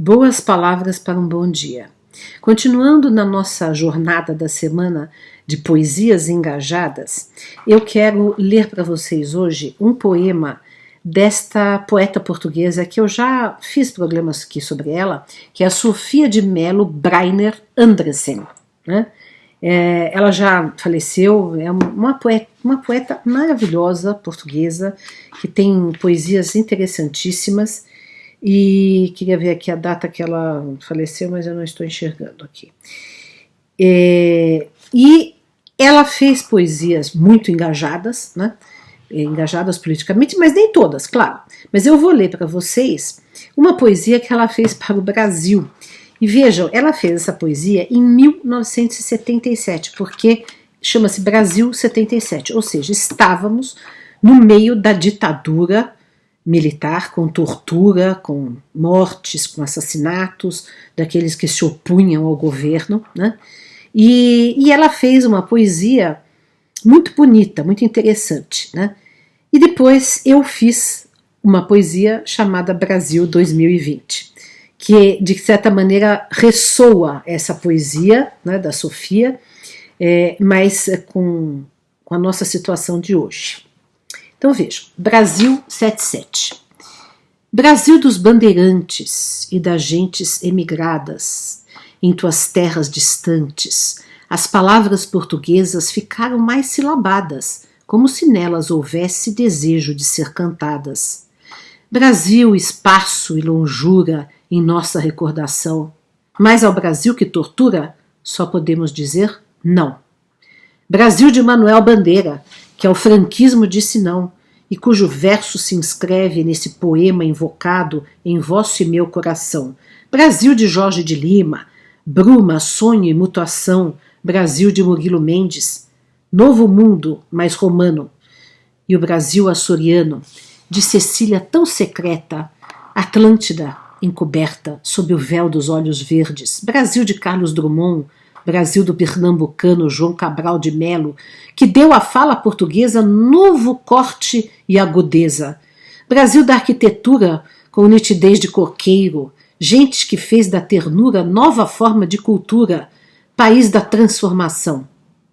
Boas palavras para um bom dia. Continuando na nossa jornada da semana de poesias engajadas, eu quero ler para vocês hoje um poema desta poeta portuguesa que eu já fiz programas aqui sobre ela, que é a Sofia de Mello Breyner Andresen, né? Ela já faleceu, é uma poeta maravilhosa portuguesa, que tem poesias interessantíssimas, e queria ver aqui a data que ela faleceu, mas eu não estou enxergando aqui. E ela fez poesias muito engajadas, né? Engajadas politicamente, mas nem todas, claro. Mas eu vou ler para vocês uma poesia que ela fez para o Brasil. E vejam, ela fez essa poesia em 1977, porque chama-se Brasil 77, ou seja, estávamos no meio da ditadura militar, com tortura, com mortes, com assassinatos daqueles que se opunham ao governo, né? E ela fez uma poesia muito bonita, muito interessante, né? E depois eu fiz uma poesia chamada Brasil 2020, que de certa maneira ressoa essa poesia, né, da Sofia, mas com a nossa situação de hoje. Então vejam, Brasil 77. Brasil dos bandeirantes e das gentes emigradas, em tuas terras distantes, as palavras portuguesas ficaram mais silabadas, como se nelas houvesse desejo de ser cantadas. Brasil, espaço e longura em nossa recordação, mas ao Brasil que tortura, só podemos dizer não. Brasil de Manuel Bandeira, que ao franquismo disse não, e cujo verso se inscreve nesse poema invocado em vosso e meu coração. Brasil de Jorge de Lima, bruma, sonho e mutação, Brasil de Murilo Mendes, novo mundo, mais romano, e o Brasil açoriano, de Cecília tão secreta, Atlântida encoberta sob o véu dos olhos verdes, Brasil de Carlos Drummond, Brasil do pernambucano João Cabral de Melo, que deu à fala portuguesa novo corte e agudeza, Brasil da arquitetura com nitidez de coqueiro, gente que fez da ternura nova forma de cultura, país da transformação.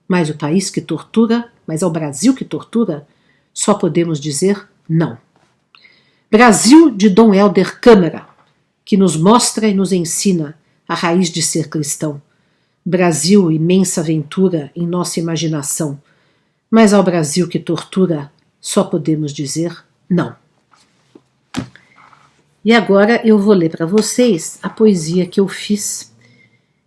Mas o país que tortura, mas ao Brasil que tortura, só podemos dizer não. Brasil de Dom Helder Câmara, que nos mostra e nos ensina a raiz de ser cristão. Brasil, imensa aventura em nossa imaginação, mas ao Brasil que tortura, só podemos dizer não. E agora eu vou ler para vocês a poesia que eu fiz,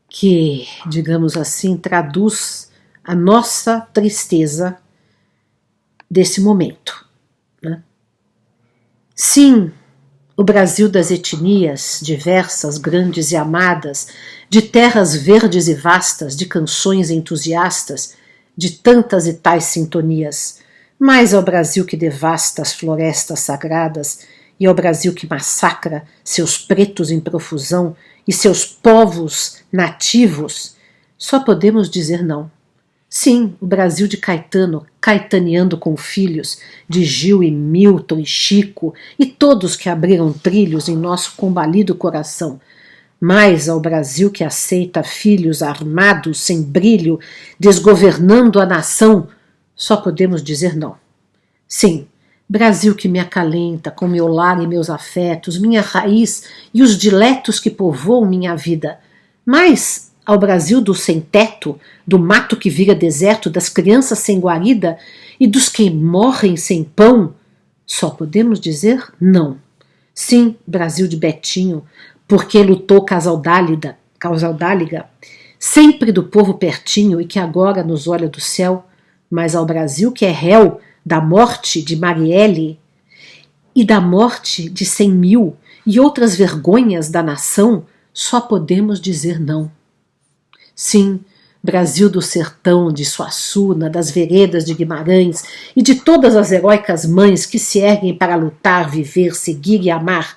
que, digamos assim, traduz a nossa tristeza desse momento, né? Sim, o Brasil das etnias diversas, grandes e amadas, de terras verdes e vastas, de canções entusiastas, de tantas e tais sintonias, mas ao Brasil que devasta as florestas sagradas e ao Brasil que massacra seus pretos em profusão e seus povos nativos, só podemos dizer não. Sim, o Brasil de Caetano, caetaneando com filhos, de Gil e Milton e Chico, e todos que abriram trilhos em nosso combalido coração, mas ao Brasil que aceita filhos armados, sem brilho, desgovernando a nação, só podemos dizer não. Sim, Brasil que me acalenta com meu lar e meus afetos, minha raiz e os diletos que povoam minha vida, mas ao Brasil do sem-teto, do mato que vira deserto, das crianças sem guarida e dos que morrem sem pão, só podemos dizer não. Sim, Brasil de Betinho, porque lutou Casaldálida, sempre do povo pertinho e que agora nos olha do céu, mas ao Brasil que é réu da morte de Marielle e da morte de 100.000 e outras vergonhas da nação, só podemos dizer não. Sim, Brasil do sertão, de Suassuna, das veredas de Guimarães e de todas as heróicas mães que se erguem para lutar, viver, seguir e amar,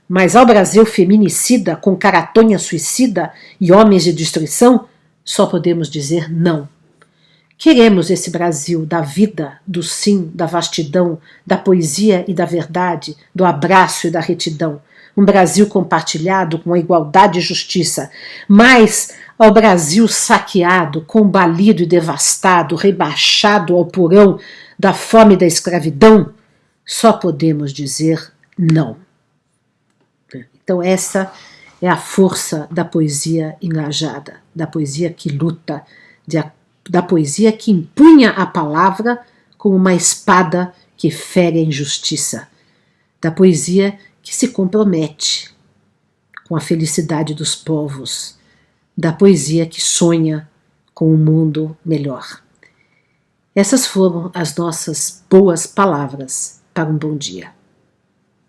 mas ao Brasil feminicida, com caratonha suicida e homens de destruição, só podemos dizer não. Queremos esse Brasil da vida, do sim, da vastidão, da poesia e da verdade, do abraço e da retidão, um Brasil compartilhado com a igualdade e justiça, mas ao Brasil saqueado, combalido e devastado, rebaixado ao porão da fome e da escravidão, só podemos dizer não. Então essa é a força da poesia engajada, da poesia que luta, da poesia que empunha a palavra como uma espada que fere a injustiça, da poesia que se compromete com a felicidade dos povos, da poesia que sonha com um mundo melhor. Essas foram as nossas boas palavras para um bom dia.